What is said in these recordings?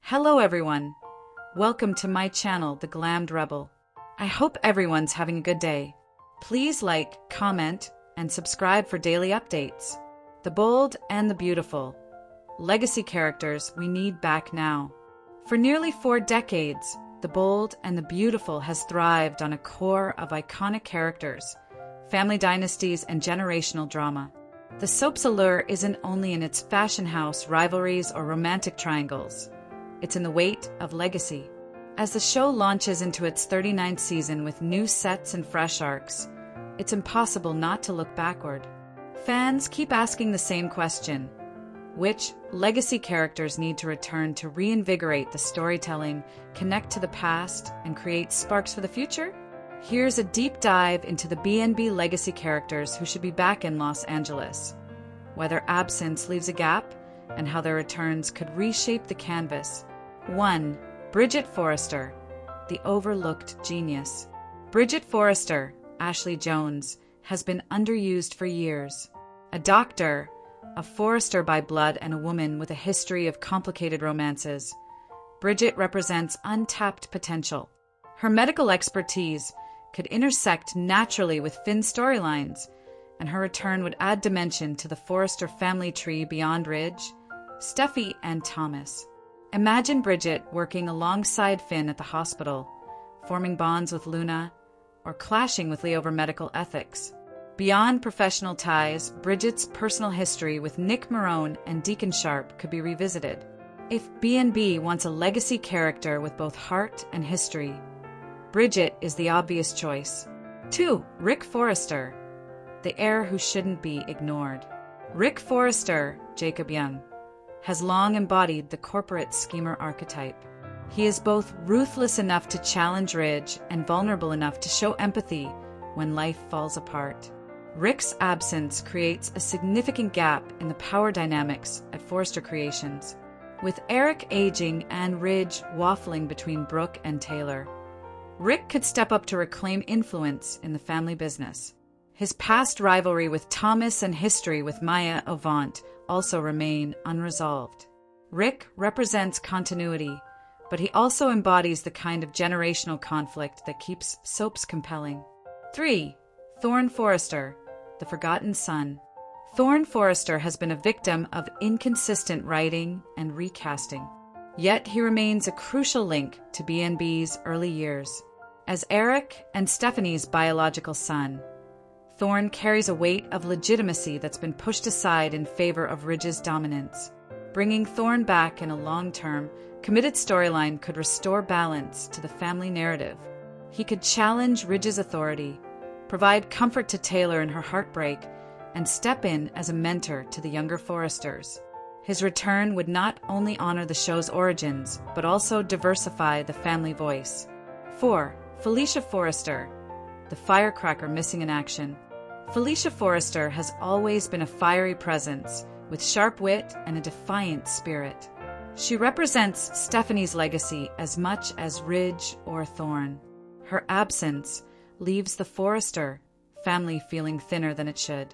Hello everyone. Welcome to my channel, The Glammed Rebel. I hope everyone's having a good day. Please like, comment, and subscribe for daily updates. The bold and the beautiful. Legacy characters we need back now. For nearly 4 decades, the bold and the beautiful has thrived on a core of iconic characters, family dynasties, and generational drama. The soap's allure isn't only in its fashion house rivalries or romantic triangles. It's in the weight of legacy. As the show launches into its 39th season with new sets and fresh arcs, it's impossible not to look backward. Fans keep asking the same question: which legacy characters need to return to reinvigorate the storytelling, connect to the past, and create sparks for the future? Here's a deep dive into the B&B legacy characters who should be back in Los Angeles, why their absence leaves a gap, and how their returns could reshape the canvas. 1. Bridget Forrester, the overlooked genius. Bridget Forrester, Ashley Jones, has been underused for years. A doctor, a Forrester by blood, and a woman with a history of complicated romances, Bridget represents untapped potential. Her medical expertise could intersect naturally with Finn's storylines, and her return would add dimension to the Forrester family tree beyond Ridge, Steffi, and Thomas. Imagine Bridget working alongside Finn at the hospital, forming bonds with Luna, or clashing with Lee over medical ethics. Beyond professional ties, Bridget's personal history with Nick Marone and Deacon Sharp could be revisited. If B&B wants a legacy character with both heart and history, Bridget is the obvious choice. 2. Rick Forrester, the heir who shouldn't be ignored. Rick Forrester, Jacob Young, has long embodied the corporate schemer archetype. He is both ruthless enough to challenge Ridge and vulnerable enough to show empathy when life falls apart. Rick's absence creates a significant gap in the power dynamics at Forrester Creations, with Eric aging and Ridge waffling between Brooke and Taylor. Rick could step up to reclaim influence in the family business. His past rivalry with Thomas and history with Maya Avant also remain unresolved. Rick represents continuity, but he also embodies the kind of generational conflict that keeps soaps compelling. 3. Thorne Forrester, the forgotten son. Thorne Forrester has been a victim of inconsistent writing and recasting, yet he remains a crucial link to B&B's early years. As Eric and Stephanie's biological son, Thorne carries a weight of legitimacy that's been pushed aside in favor of Ridge's dominance. Bringing Thorne back in a long-term, committed storyline could restore balance to the family narrative. He could challenge Ridge's authority, provide comfort to Taylor in her heartbreak, and step in as a mentor to the younger Forresters. His return would not only honor the show's origins, but also diversify the family voice. 4. Felicia Forrester, the firecracker missing in action. Felicia Forrester has always been a fiery presence, with sharp wit and a defiant spirit. She represents Stephanie's legacy as much as Ridge or Thorne. Her absence leaves the Forrester family feeling thinner than it should.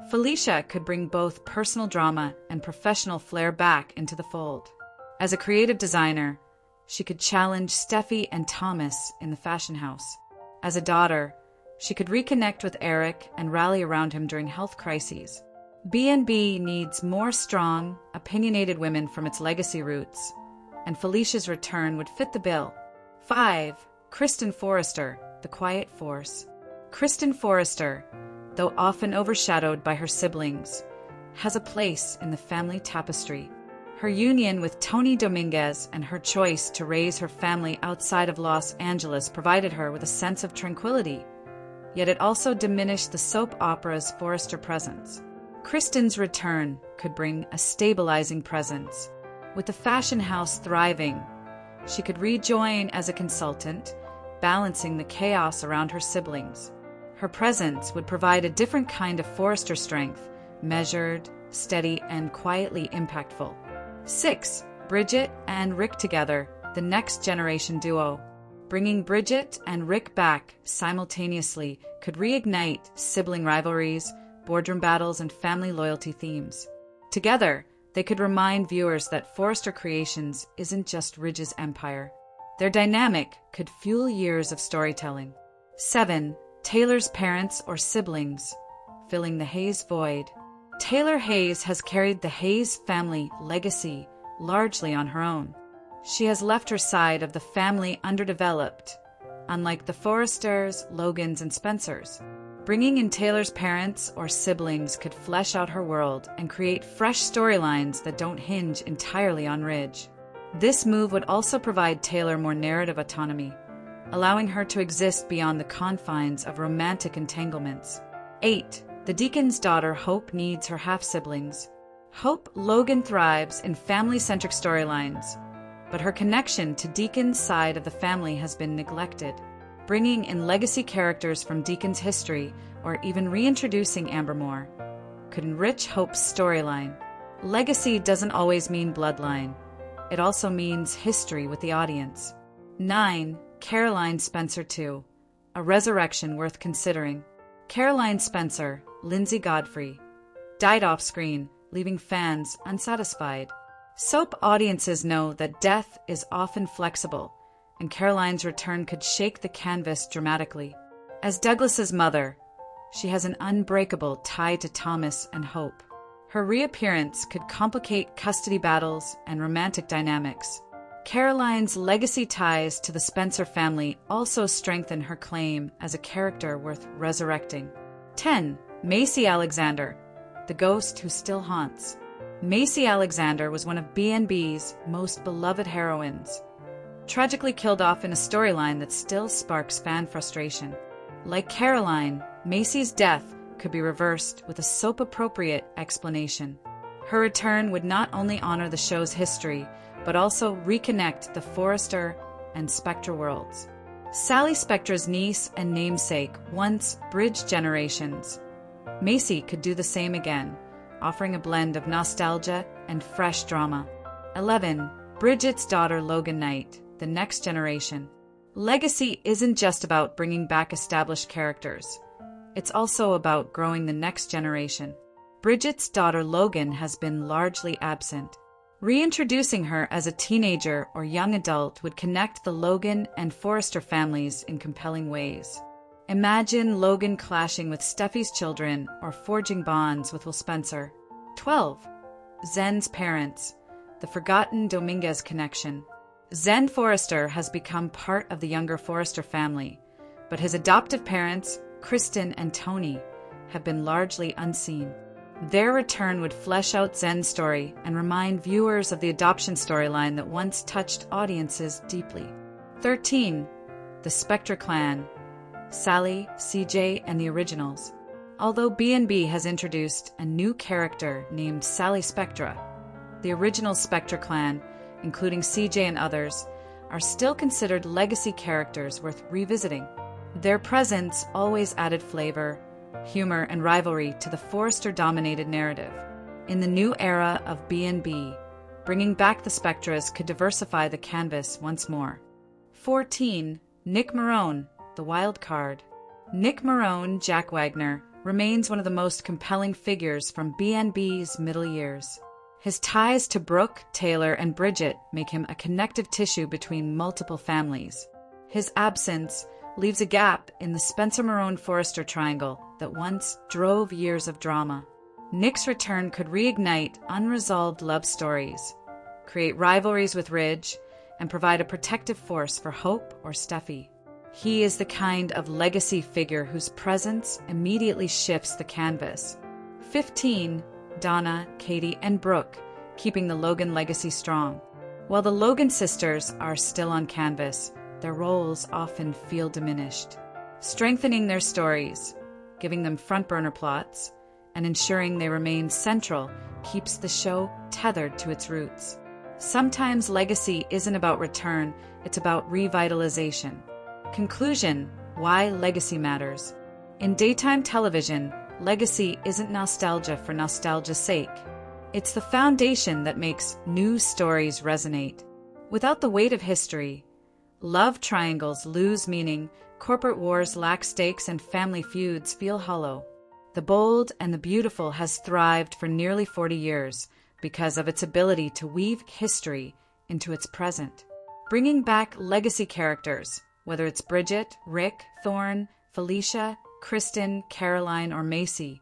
Felicia could bring both personal drama and professional flair back into the fold. As a creative designer, she could challenge Steffi and Thomas in the fashion house. As a daughter, she could reconnect with Eric and rally around him during health crises. B&B needs more strong, opinionated women from its legacy roots, and Felicia's return would fit the bill. 5. Kristen Forrester, the quiet force. Kristen Forrester, though often overshadowed by her siblings, has a place in the family tapestry. Her union with Tony Dominguez and her choice to raise her family outside of Los Angeles provided her with a sense of tranquility, yet it also diminished the soap opera's Forrester presence. Kristen's return could bring a stabilizing presence. With the fashion house thriving, she could rejoin as a consultant, balancing the chaos around her siblings. Her presence would provide a different kind of Forrester strength, measured, steady, and quietly impactful. 6. Bridget and Rick together, the next generation duo. Bringing Bridget and Rick back simultaneously could reignite sibling rivalries, boardroom battles, and family loyalty themes. Together, They could remind viewers that Forrester Creations isn't just Ridge's empire. Their dynamic could fuel years of storytelling. 7. Taylor's parents or siblings, filling the Hayes void. Taylor Hayes has carried the Hayes family legacy largely on her own. She has left her side of the family underdeveloped, unlike the Forresters, Logans, and Spencers. Bringing in Taylor's parents or siblings could flesh out her world and create fresh storylines that don't hinge entirely on Ridge. This move would also provide Taylor more narrative autonomy, allowing her to exist beyond the confines of romantic entanglements. 8. The Deacon's daughter Hope needs her half-siblings. Hope Logan thrives in family-centric storylines, but her connection to Deacon's side of the family has been neglected. Bringing in legacy characters from Deacon's history or even reintroducing Amber Moore could enrich Hope's storyline. Legacy doesn't always mean bloodline. It also means history with the audience. 9. Caroline Spencer II, a resurrection worth considering. Caroline Spencer, Lindsay Godfrey, died off-screen, leaving fans unsatisfied. Soap audiences know that death is often flexible, and Caroline's return could shake the canvas dramatically. As Douglas's mother, she has an unbreakable tie to Thomas and Hope. Her reappearance could complicate custody battles and romantic dynamics. Caroline's legacy ties to the Spencer family also strengthen her claim as a character worth resurrecting. 10. Macy Alexander, the ghost who still haunts. Macy Alexander was one of B&B's most beloved heroines, tragically killed off in a storyline that still sparks fan frustration. Like Caroline, Macy's death could be reversed with a soap-appropriate explanation. Her return would not only honor the show's history, but also reconnect the Forrester and Spectre worlds. Sally Spectra's niece and namesake once bridged generations. Macy could do the same again, offering a blend of nostalgia and fresh drama. 11. Bridget's daughter Logan Knight, the next generation. Legacy isn't just about bringing back established characters. It's also about growing the next generation. Bridget's daughter Logan has been largely absent. Reintroducing her as a teenager or young adult would connect the Logan and Forrester families in compelling ways. Imagine Logan clashing with Steffi's children or forging bonds with Will Spencer. 12. Zen's parents, the forgotten Dominguez connection. Zen Forrester has become part of the younger Forrester family, but his adoptive parents, Kristen and Tony, have been largely unseen. Their return would flesh out Zen's story and remind viewers of the adoption storyline that once touched audiences deeply. 13. The Spectre clan, Sally, CJ, and the originals. Although B&B has introduced a new character named Sally Spectra, the original Spectre clan, including CJ and others, are still considered legacy characters worth revisiting. Their presence always added flavor, humor, and rivalry to the Forrester-dominated narrative. In the new era of B&B, bringing back the Spectras could diversify the canvas once more. 14. Nick Marone, the wild card. Nick Marone, Jack Wagner, remains one of the most compelling figures from B&B's middle years. His ties to Brooke, Taylor, and Bridget make him a connective tissue between multiple families. His absence leaves a gap in the Spencer-Marone-Forrester triangle that once drove years of drama. Nick's return could reignite unresolved love stories, create rivalries with Ridge, and provide a protective force for Hope or Steffi. He is the kind of legacy figure whose presence immediately shifts the canvas. 15. Donna, Katie, and Brooke, keeping the Logan legacy strong. While the Logan sisters are still on canvas, their roles often feel diminished. Strengthening their stories, giving them front-burner plots, and ensuring they remain central keeps the show tethered to its roots. Sometimes legacy isn't about return, it's about revitalization. Conclusion: why legacy matters. In daytime television, legacy isn't nostalgia for nostalgia's sake. It's the foundation that makes new stories resonate. Without the weight of history, love triangles lose meaning, corporate wars lack stakes, and family feuds feel hollow. The bold and the beautiful has thrived for nearly 40 years, because of its ability to weave history into its present. Bringing back legacy characters, whether it's Bridget, Rick, Thorne, Felicia, Kristen, Caroline, or Macy,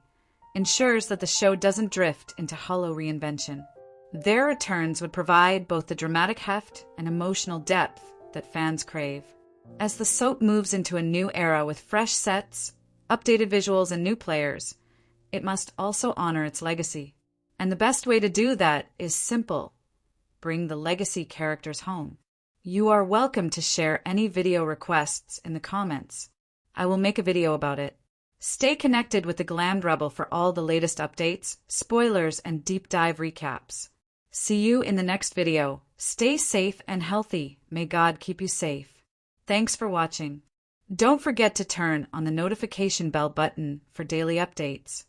ensures that the show doesn't drift into hollow reinvention. Their returns would provide both the dramatic heft and emotional depth that fans crave. As the soap moves into a new era with fresh sets, updated visuals, and new players, it must also honor its legacy. And the best way to do that is simple: bring the legacy characters home. You are welcome to share any video requests in the comments. I will make a video about it. Stay connected with the Glammed Rebel for all the latest updates, spoilers, and deep dive recaps. See you in the next video. Stay safe and healthy. May God keep you safe. Thanks for watching. Don't forget to turn on the notification bell button for daily updates.